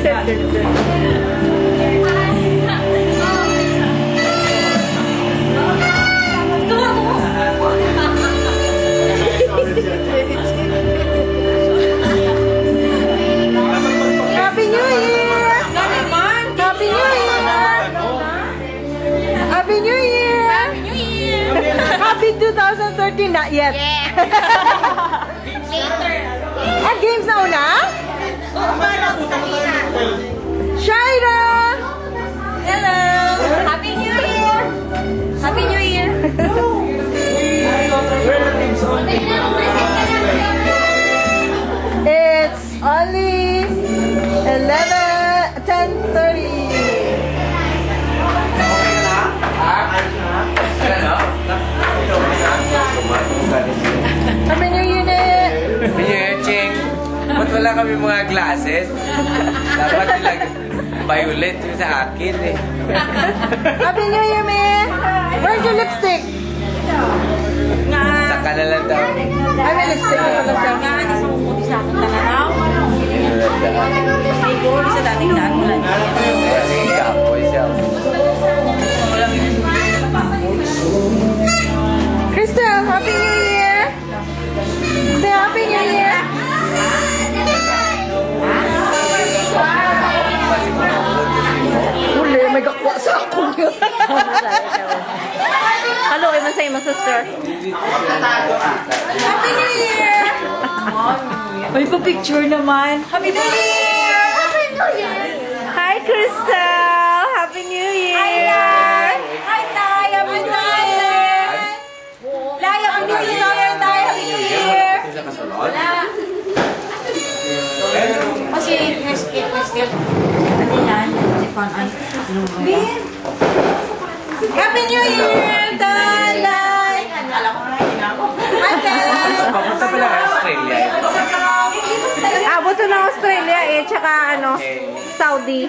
Happy New Year! Happy New Year! Happy New Year! Happy New Year! Happy 2013, not yet. Yeah. Later. Ah, games na una? Shaira! Hello! Happy New Year! Happy New Year! It's only 10:30. Happy New Year, Nick! Ching, ba't wala kami mga glasses? Dapat nilang violet yung sa akin eh. Happy New Year, me! Where's your lipstick? Saka na lang daw. Ay, may lipstick na pala siya. Hindi sa kumuti sa akin talanaw. May goal sa dating daan mo lang. Kasi kapoy siya. Crystal, Happy New Year! Say Happy New Year! Uli, may gakwa sa akong yun. Hello, ay masaya sister. Happy New Year! May pa-picture naman. Happy New Year! Happy New Year! Hi, Crystal! Happy New Year! Hi, Tay! Happy New Year! Tay, Happy New Year! Tay, Happy New Year! Kasi, Crystal. Ano yan? Si Panan. Happy New Year! Tay! Tay! Hi, Tay! Papunta pala ka Australia. Abot to ng Australia eh, tsaka ano, Saudi.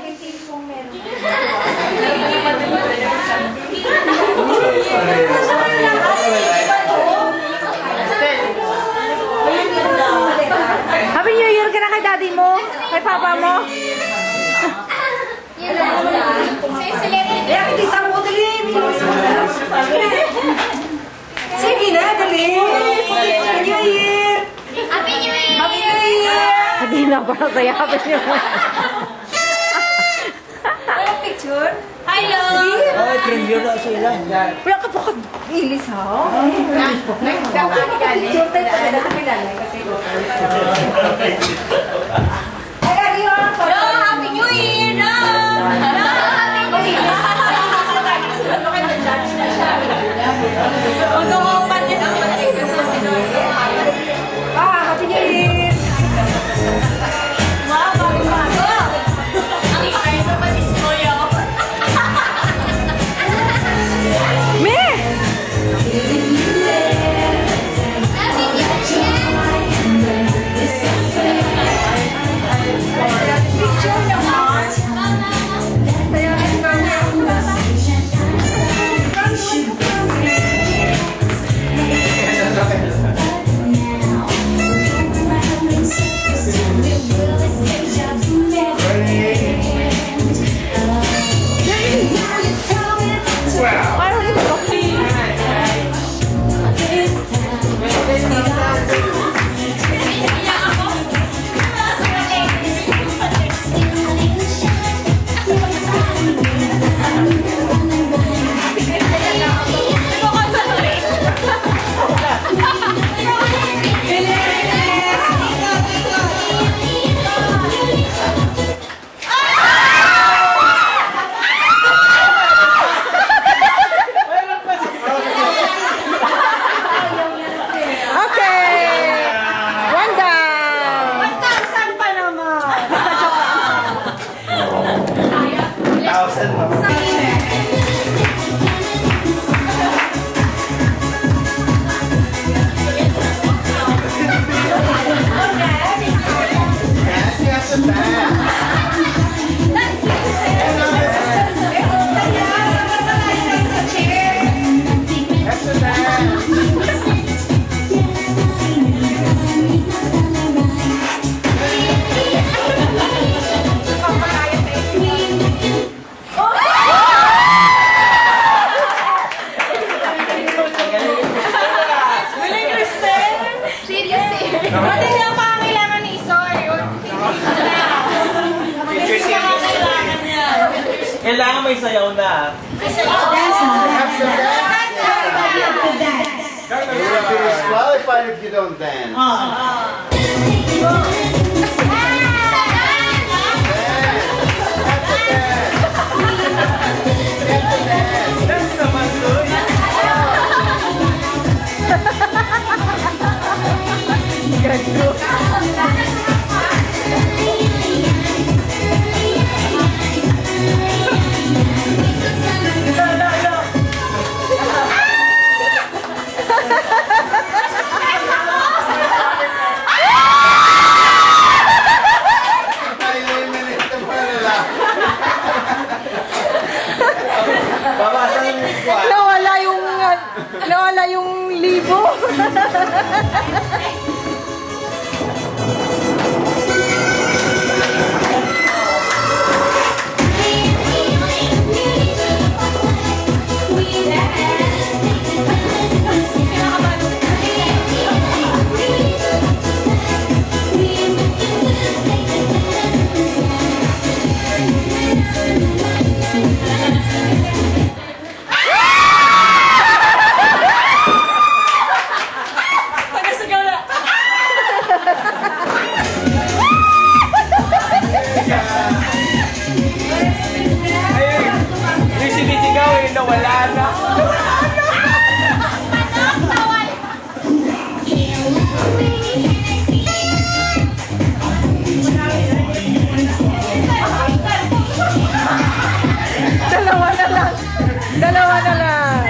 Happy New Year ka na kay daddy mo, kay papa mo. Sige na, dali! Happy New Year! Happy New Year! Happy New Year! Hindi na para sa'yo, Happy New Year. Walang picture? Hello! Wala ka pa ilis ha? Picture tayo pa na kapilala kasi. Hello! Happy New Year! No! No! Happy New Year! Mag-uupan niya na. Happy New Year! Wow, bago-bago! Ang ikay na ba discoyo? Me! Happy Pati niya ang pangangailangan ni Isoy. Pangangailangan niya. Kailangan may sayaw na. You will be disqualified if you don't dance. Dance naman doon. Bawasan yung squat. Nawala yung libo. Yung sinisigaw eh, nawala na. Dalawa na lang. Dalawa na lang.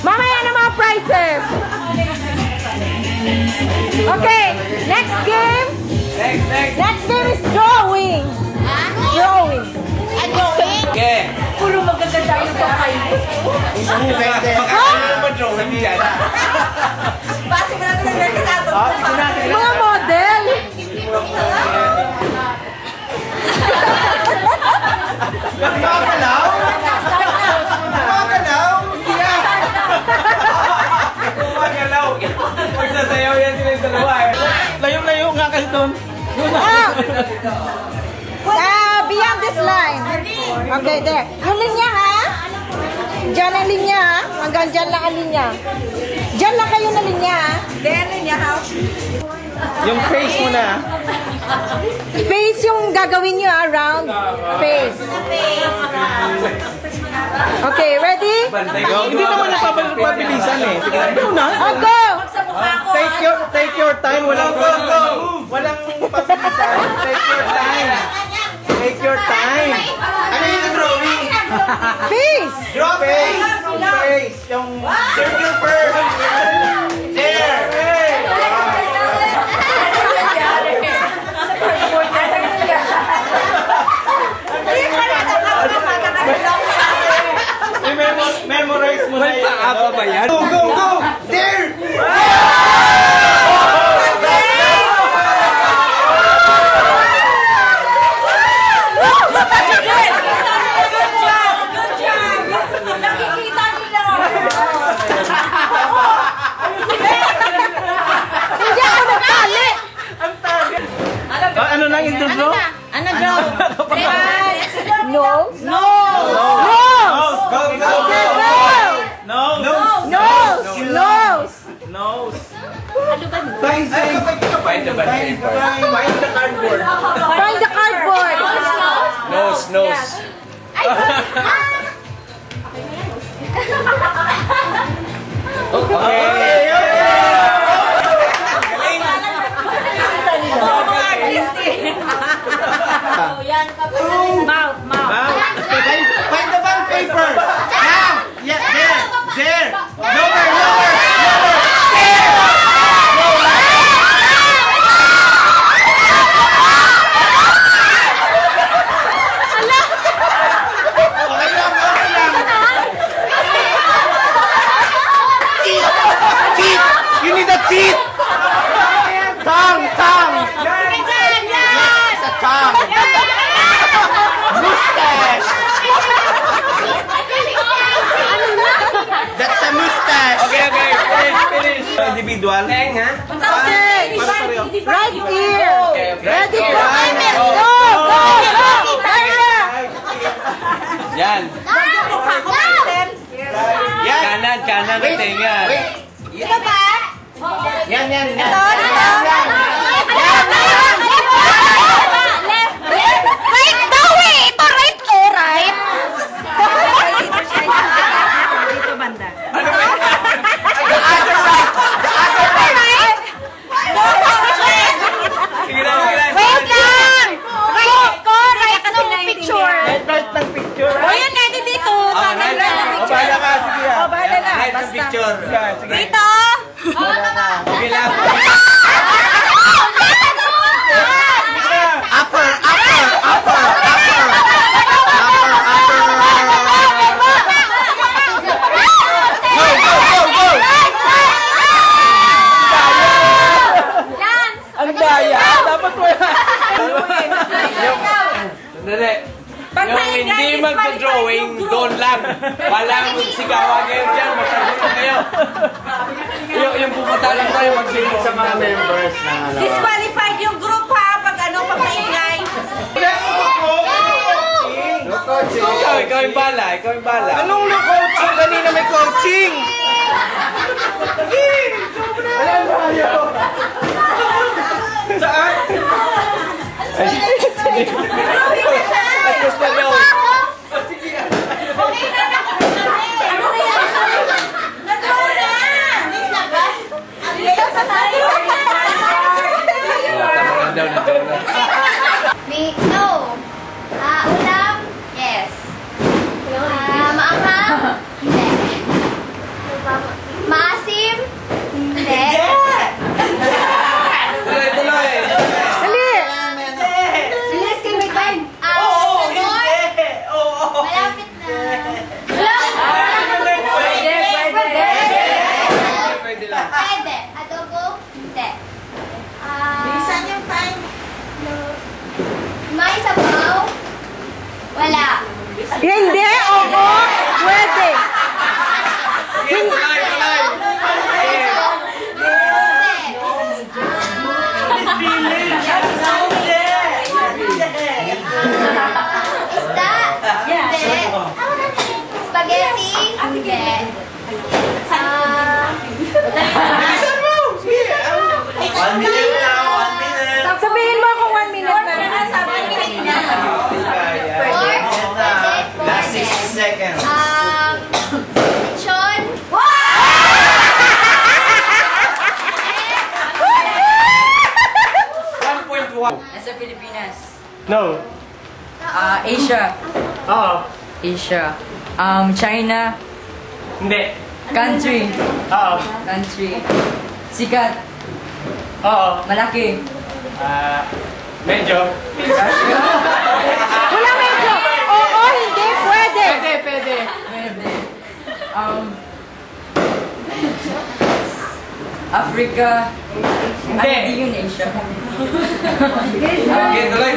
Mamaya na mga prizes. Okay, next game. Next game is drawing. Drawing. Okay. Puro maganda tayo pa kayo. Makakala mo drawing dyan. Base mo natin ang nagkatato. Mga model. Makakalaw? Makakalaw? Makakalaw. Magsasayaw yan sila yung dalawa eh. Layo-layo nga kasi doon. Beyond this line. Okay, there. Yung linya ha? Diyan ang linya ha? Hanggang dyan lang ang linya. Diyan lang kayo na linya ha? Then, niya ha? Yung face mo na. Face yung gagawin nyo ha? Round. Face. Okay, ready? Hindi naman napabilisan eh. Sige, ikaw na. Oh, go! Sa mukha ko. Take your time. Walang pabilisan. Take your time. Take your time. Ano yung drawing? Face! Draw face. Face. Yung circle first. There. Hey. Ano nangyari? Sa pagboard na nangyari? ba yan? Go, go, go! There! Nakikita nila. Hindi ako nagpali! Ano na yung bro? Ano daw? Nose? No! Nose! Go, go, go! No! No! Nose! Nose! Nose! Find the bad paper. Find the cardboard. Find the cardboard! Nose, nose. Okay. Mouth, mouth. Find the bad paper. Now! Yeah, there! There! Lower, lower, lower! Okay lang, okay lang. Teeth! You need a teeth! Tongue, tongue! It's a tongue! Mustache! That's a mustache! Okay, okay. Finish. Individual? Tenga. Okay. Right here. Okay, okay. Ready, go! Okay. Go! Go! Go! Kaya! Yan. Yan! Kanan, kanan na tenga. Ito ba? Yan, yan, yan! Left. Right daw eh. Ito right o right? Dito banda. Sige lang, sige lang. Wait lang! Right ko, right ng picture. Right ng picture. O yan nga, dito. Alright. Right ng O, picture. bahala ka, sige ha. Bahala na. Right ng picture. Sige. Dito. Sige lang. Upper, upper, upper, upper! Go, go, go, go! Yan. Ang daya! Dapat wala! Sandali. Yung hindi magsa-drawing, doon lang. Walang sigawan kayo dyan. Masagot kayo. Yung pupunta lang tayo magsigil sa mga members. Disqualified yung group ha pag pag-maingay. Ikaw yung bala. Ikaw yung bala. Anong no coaching? Kanina may coaching! Saan? Tapos na daw. Tama na daw na daw na. No. Ulam? Yes. Maanghang? Hindi. Maasim? Hindi. Tuloy, tuloy. Dali! Bilis kayo may time. Oo, Sabon? hindi! Oo! Malapit na. Pwede lang. Pwede. Adobo? Hindi. Bilisan yung time. May sabaw? Wala. Hindi! Oo! Pwede! Sige, tuloy, tuloy. Isda? Hindi. Spaghetti? Hindi. Bilisan mo! Sige! 1 minute na! 1 minute! Sabihin mo kung 1 minute na. Pork? Last Pwede. 60 seconds. Lechon? 1.1. Nasa Pilipinas. No. Asia. Oo. Asia. China. Hindi. Country. Oo. Country. Sikat. Oo. Malaki. Medyo. Wala medyo. Oo, hindi. Pwede. Pwede. Africa. Hindi. Hindi yun Asia. Okay, tuloy.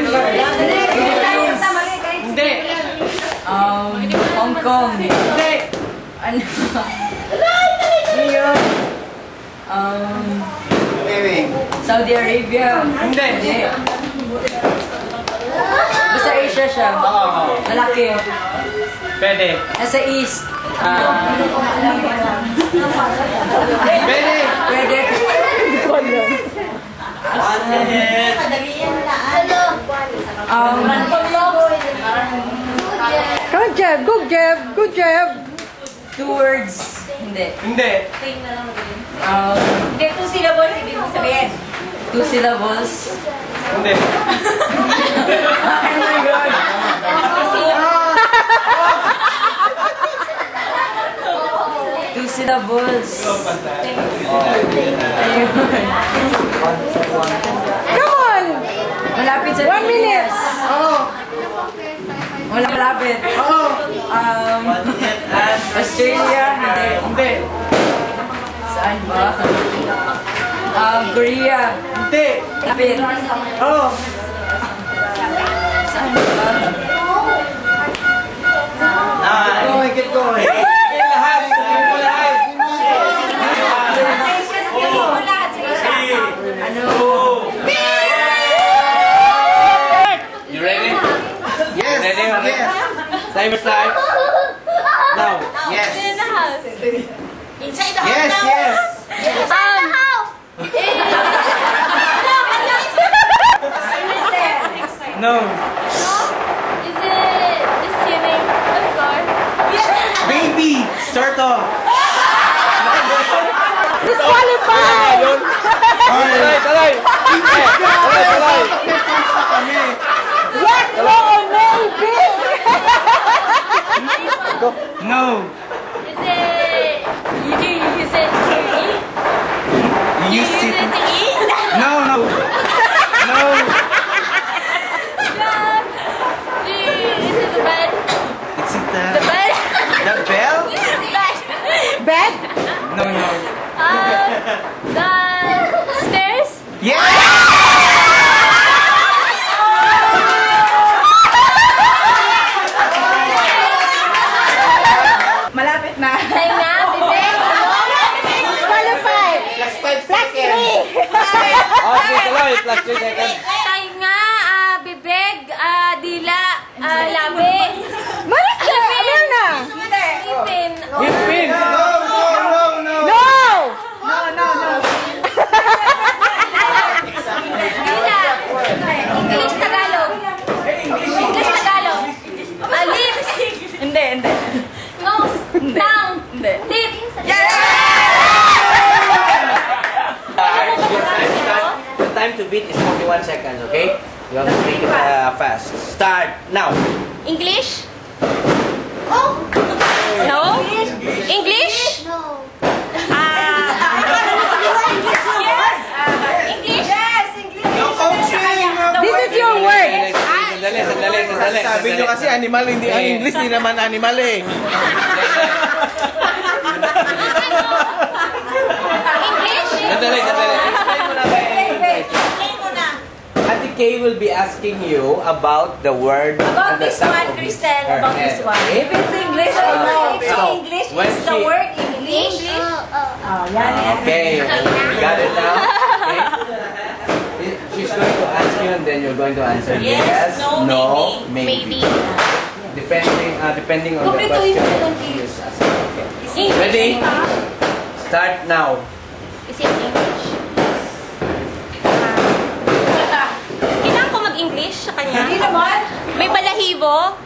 Hindi. Hong Kong. Hindi. Ano? New York. Saudi Arabia. Hindi. Basta Asia siya. Malaki. Pwede. Nasa East. Pwede. Pwede. Good job, good job, good job. 2 words. Hindi. Hindi. Hindi, 2 syllables, ibig mo sabihin. 2 syllables. Hindi. Oh my God. 2 syllables. Come on. Malapit sa 1 minute. Wala malapit. Australia. Hindi. Saan ba? Korea. Hindi. Lapit. Saan ba? Keep going. Lahat. Sabihin mo lahat. Ano? You ready? Yes. Ready? Okay. Yes. Time start. Now. Yes. Inside the Yes. house. Yes. Inside the house. No. Is it the swimming floor? Baby. Start off. Disqualified. Tuloy. Yes, no, maybe. No. Is it? You do use it to eat? You Use sit. it to eat? No. No. No. Is it the bed? It's in The the bed? bell. Bed. Bed? No. No. The stairs? Yeah. Malapit na. Time na, bibig? Disqualified. +5 Plus 3. Okay, tuloy. Plus 2 seconds. Time nga, bibig, dila, labi. Malis ka. Ano na? Ipin. Ipin. No. No. Dila. English, Tagalog. English, Tagalog. Lips. Hindi. Nose. Tongue. Hindi. Lip. The time to beat is 41 seconds, okay? You have to make it fast. Start now. English? Oh. No? English? No. English? Yes, English. No coaching. This is your word. Sandali. Sabi nyo kasi animal, hindi ang English, hindi naman animal eh. English? Sandali. Explain mo na ba? Explain mo na. Ate Kay will be asking you about the word About at the this top one, of Kristen, her about head, this one. okay? If it's English, I know. If it's So, English, when it's the she- word English. Oh. Okay, got it now? Okay. She's going to ask you and then you're going to answer Yes, no, maybe. Depending on the Kumpletuhin question. mo lang, she is asking. Okay. Ready? Start now. Is it English? Kailangan ko mag-English sa kanya? Hindi naman. May balahibo?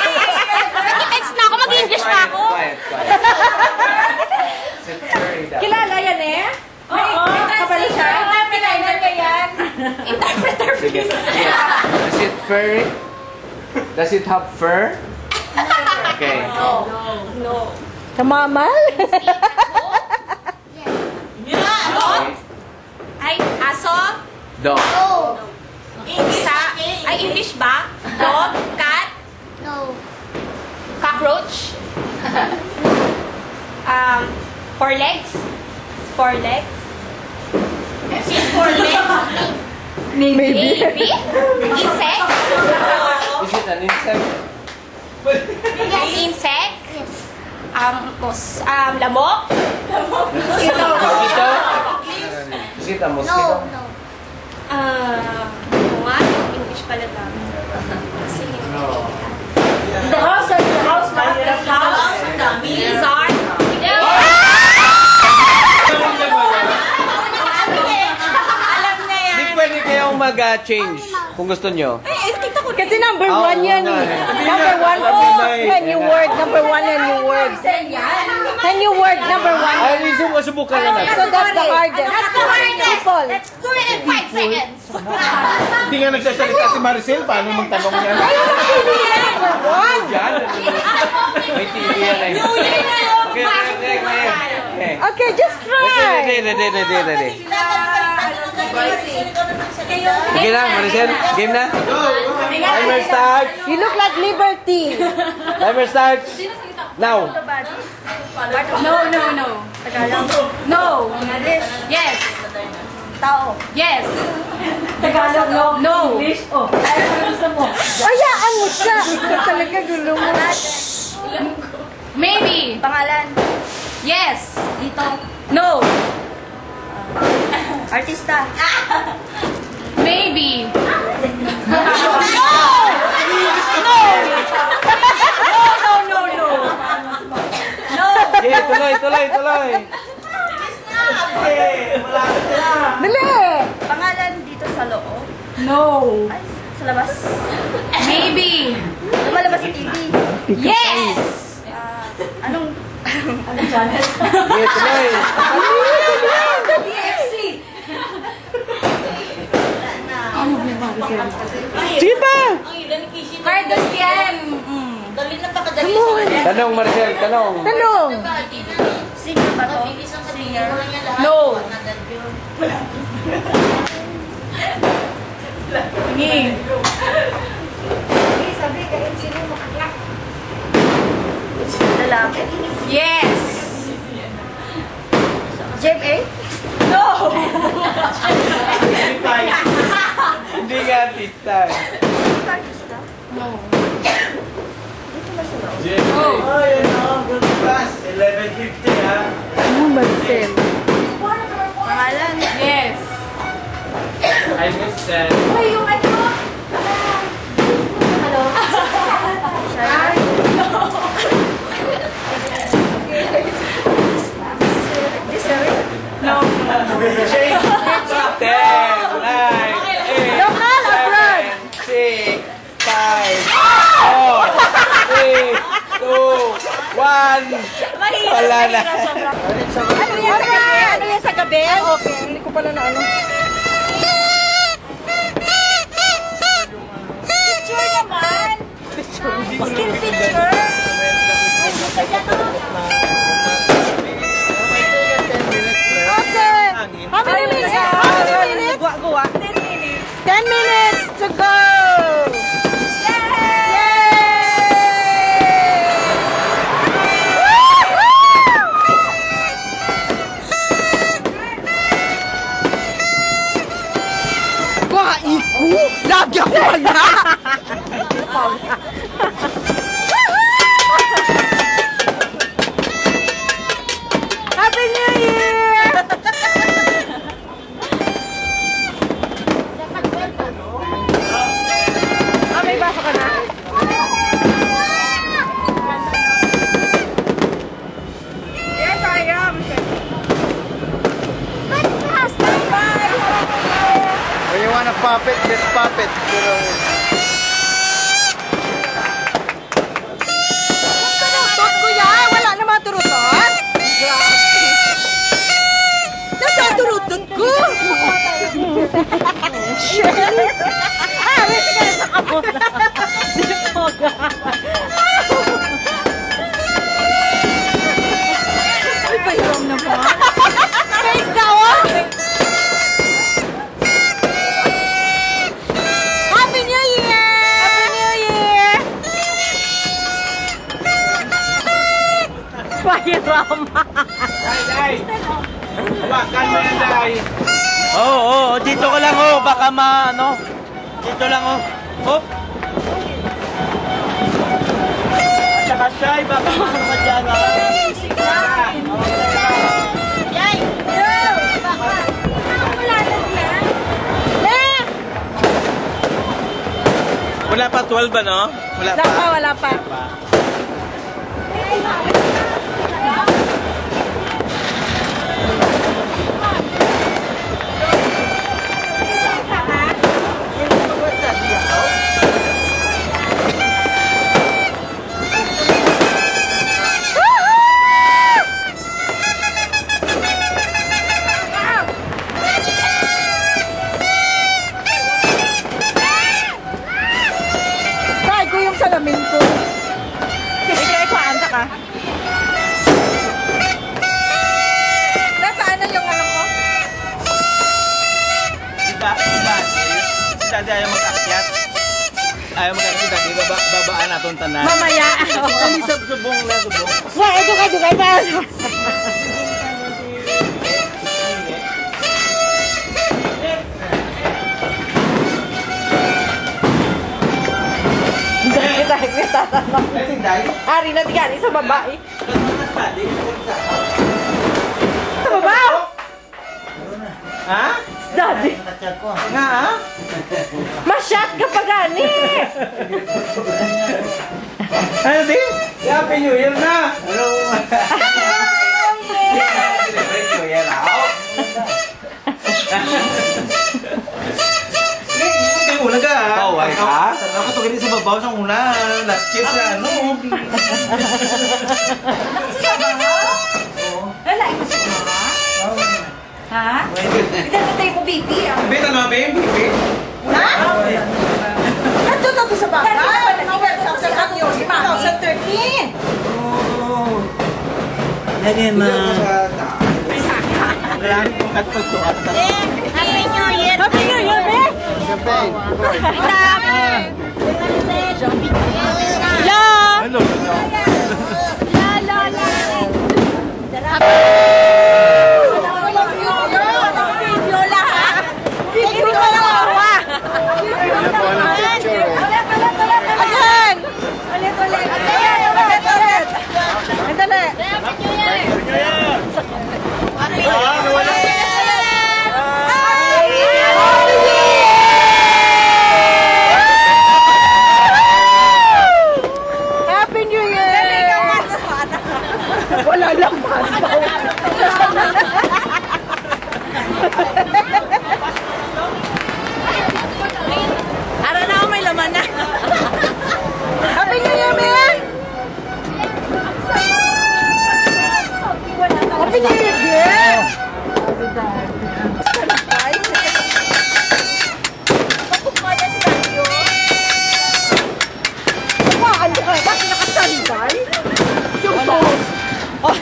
Nag-text na ako, mag-English pa ako. Quiet. Sit very down. Kilala yan eh? Oo. Kapala siya? Interpreter ka yan. Interpreter, Sige. please. Does it furry? Does it have fur? Okay. No. Kamamal? Ay, aso? Dog. Isa? Ay, English ba? Dog? Cat? No. Cockroach? Four legs? Four legs? Four legs? Maybe. Insect? Is it an insect? Insect? Yes. Lamok? Mosquito? Is it a No, mosquito? no. Oo nga, English pala tayo. Kasi The house, the house, the house. lizard? Alam na yan. Hindi pwede kayong mag-change kung gusto nyo. Kasi number Oo, one yan nga eh. eh. Number one. Sabi na eh. Yan yung word. Number one yan yung word. Yan yung word. Number one. Ay, subukan na natin. So that's the hardest. That's the hardest. People. Let's do it in 5 seconds. Hindi nga nagsasalita si Maricel. Paano magtanong yan? Number one. Diyan. May TV yan eh. Okay, okay. Okay, just try. Ready. Sige na, Maricel. Game na. Timer start. You look like Liberty. Timer starts. Now. No. Tagalog. No. Yes. Tao. Yes. Tagalog, no. No. English, oh. Ay, ano gusto mo? Hayaan mo siya. Talaga gulo mo. Maybe. Pangalan. Yes. Dito. No. Artista. Maybe. Okay, tuloy. Dali. Pangalan dito sa loob. No. Ay, sa labas. Maybe. Lumalabas sa TV. Yes! Anong... Ano channel? Okay, tuloy. Sige pa. Kardashian. Tanong, Maricel, tanong. Tanong. Singer ba to? Singer? No. Hingi. Lalaki? Yes. JMA? No. Hindi nga artista. Ano, Marcel? Pangalan? Yes. I miss that. Uy, yung ano? Hello? No. 10, 9, 8, Local abroad. 7, 6, 5, 4, 3, 2, 1. Wala na. Ano yan sa gabi? Okay. Hindi ko pala na ano. Picture naman. Still picture. Okay. How many minutes? How many minutes? 10 minutes to go. Iku, lagi ako wala. Happy New Year! May basa ka na? Yes, I am. When you want a puppet, just puppet. Turutot ko yan! Wala naman turutot! Nasaan turutot ko? Shit! Ah, wait, sige, sa kapot na. Ay, bayram na ba? Face down! Happy New Year! Hawakan mo yan, Day. Oo, dito ka lang oh, baka ano. Dito lang oh. Hop. Saka shy, baka maano ka dyan ah. Wala pa 12 ba no? Wala pa. Wala pa. Try ko yung salamin ko. Ikaw ko, anta ka. Nasaan na yung ano ko? Diba? Si Daddy ayaw mag-akyat. Ayaw mag-akyat si Daddy, babaan natin tanan. Mamaya. Hindi subong na subong. Wah, ito ka ba? Dahil may tatanong. Ari na tigani sa babae. Sa baba? Ha? Daddy. Nga ha? Masyat ka pa gani. Ano di? Happy New Year na! Ano? Celebrate New Year ako. Kaya una ka. Kaway ka? Ako to ganito sa babaw sa una. Last year sa ano. Lalaki mo siya, ha? Pinatay mo, baby, ah. Beta na, babe. Ha? Nandun na to sa bahay. Sa 2013. Lagyan na. Happy New Year! Happy New Year, be! Champagne. Hello! Ano? Video lahat! Video ko lang awa! Yan po ang picture eh. Again! Ulit! Andali! Happy New Year! Wala lang Ara na ako may laman na. Happy New Year, man! Happy New Year, girl! Ano ka? Bakit nakasandal? Yung to. Oh.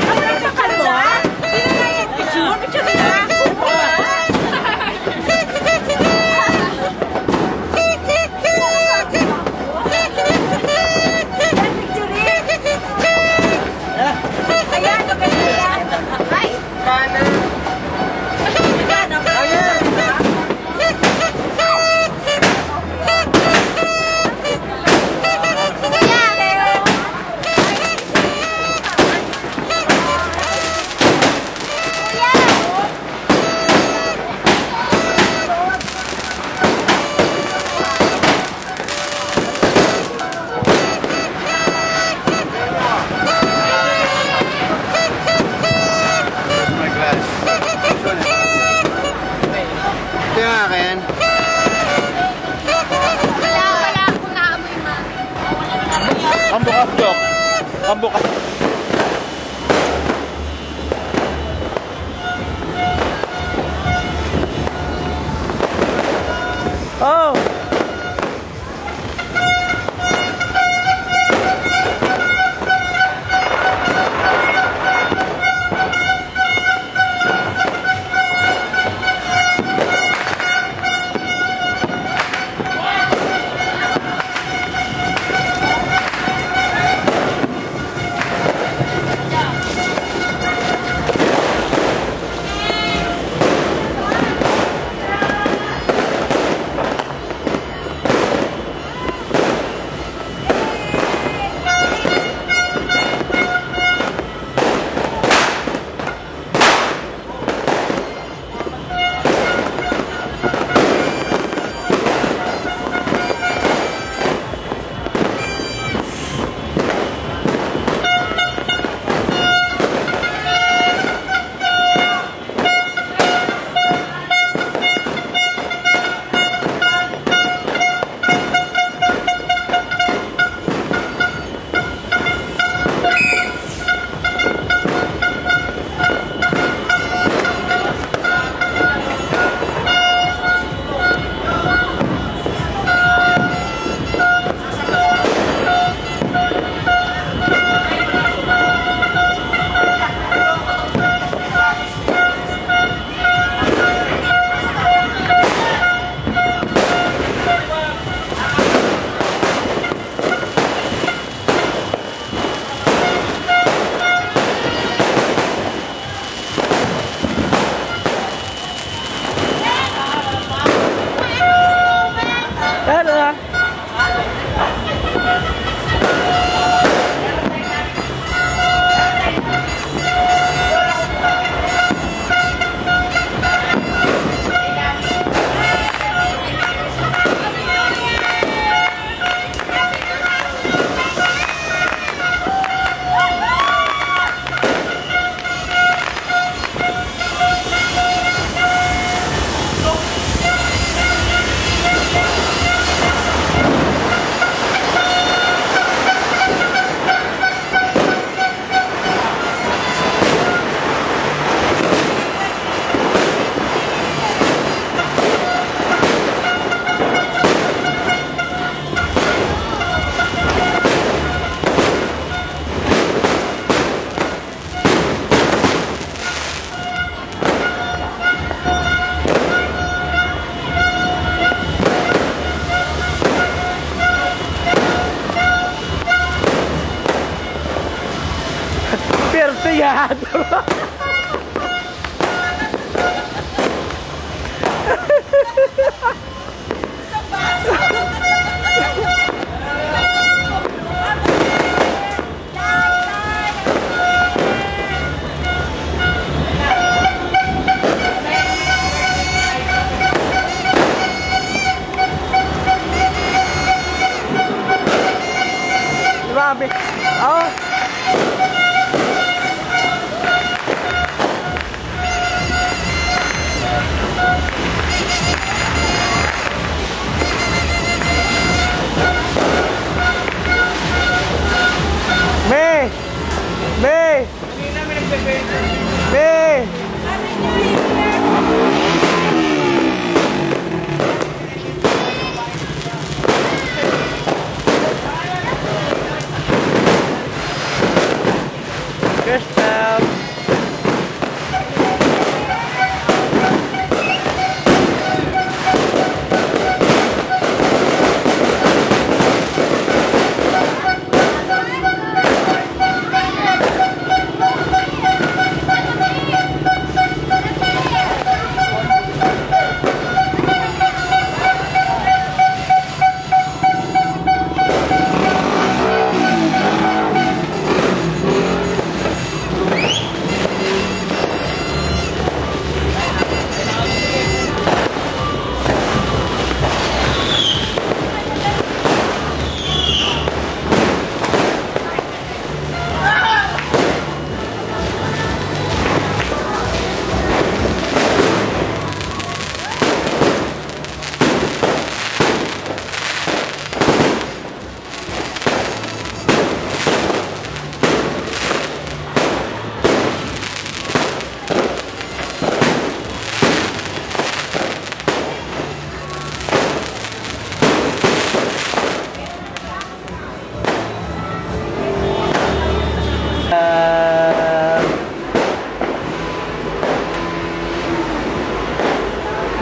Ano na sa kalwa? Picture? Picture na. Ayan, maganda yan. Ay! My glass. Ito yung akin. Wala akong naamoy, ma. Ang bukas, Dok. Ang bukas. Oh! Perseyado. Grabe. Oh. May! May! May! Crystal!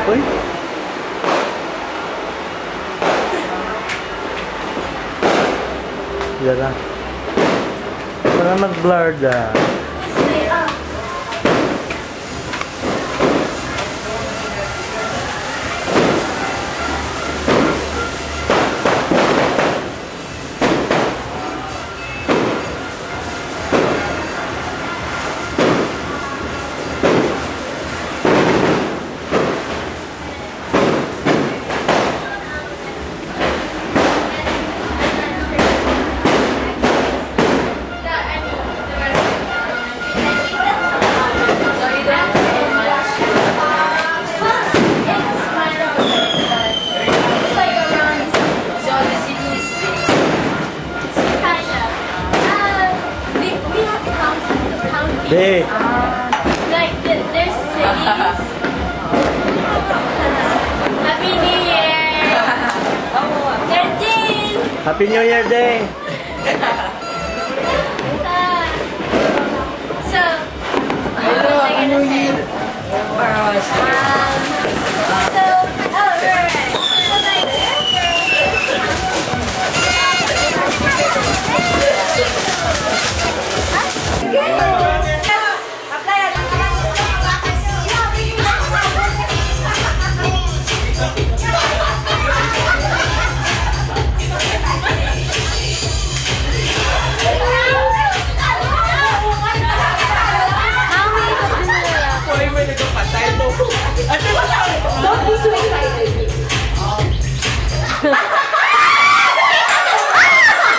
Uy. Yan na. Para mag-blur na. Hey. Like, there's cities. Happy New Year! 13! Happy New Year Day! So, what was I gonna say? So, oh, right.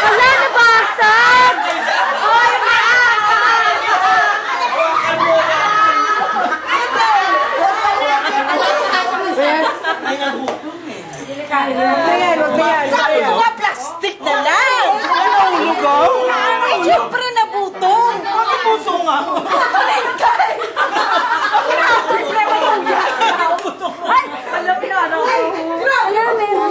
Wala na basag! Sabi ko nga, plastic na lang! Ano, lugaw? Ay, siyempre nabutong! Bakit puso nga? Alam mo na, ano? Alam mo yun.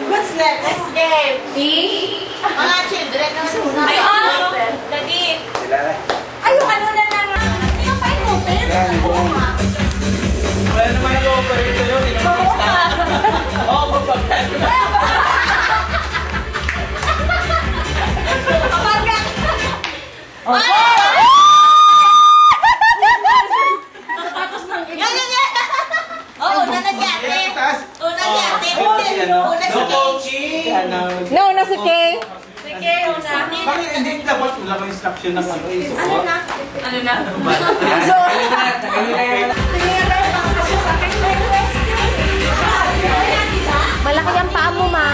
What's next? Next game. Mga children ng suna. Ay, Daddy. Ay, yung ano na lang. Yung fine open. Wala naman yung operator yun. Oo, mapagkano. Oo, nannagyate. Unang yate. Unang No coaching. No, na si Kay. Bakit hindi dapat wala kang instruction ng ano eh? Ano na? Malaki ang paa mo, ma.